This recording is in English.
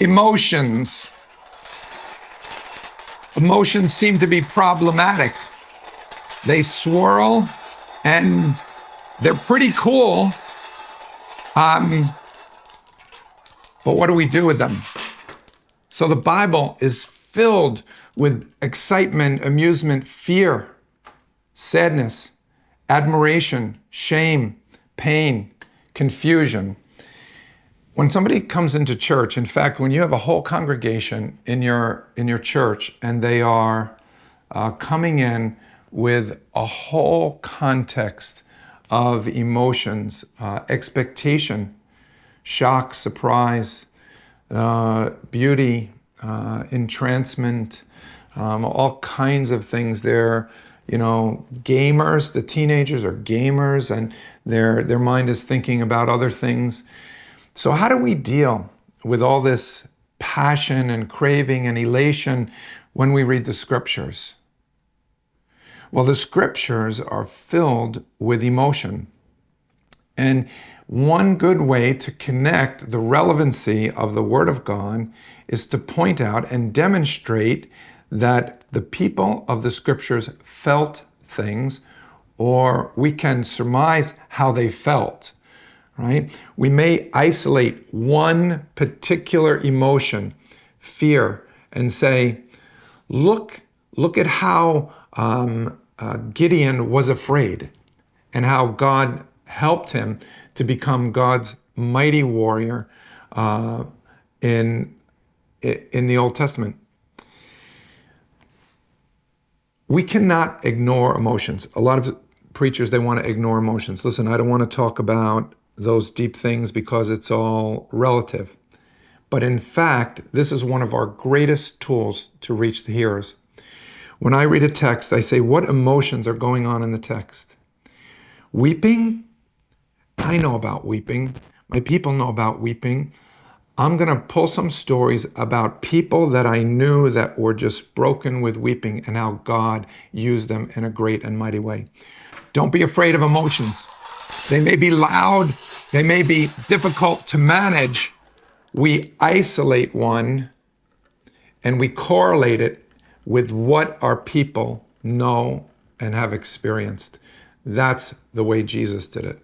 Emotions. Emotions seem to be problematic. They swirl and they're pretty cool. But what do we do with them? So the Bible is filled with excitement, amusement, fear, sadness, admiration, shame, pain, confusion. When somebody comes into church, in fact, when you have a whole congregation in your church and they are coming in with a whole context of emotions, expectation, shock, surprise, beauty, entrancement, all kinds of things. They're, gamers. The teenagers are gamers, and their mind is thinking about other things. So how do we deal with all this passion and craving and elation when we read the scriptures? Well, the scriptures are filled with emotion. And one good way to connect the relevancy of the Word of God is to point out and demonstrate that the people of the scriptures felt things, or we can surmise how they felt, right? We may isolate one particular emotion, fear, and say, look at how Gideon was afraid and how God helped him to become God's mighty warrior in the Old Testament. We cannot ignore emotions. A lot of preachers, they want to ignore emotions. Listen, I don't want to talk about those deep things because it's all relative. But in fact, this is one of our greatest tools to reach the hearers. When I read a text, I say, what emotions are going on in the text? Weeping? I know about weeping. My people know about weeping. I'm going to pull some stories about people that I knew that were just broken with weeping and how God used them in a great and mighty way. Don't be afraid of emotions. They may be loud. They may be difficult to manage. We isolate one and we correlate it with what our people know and have experienced. That's the way Jesus did it.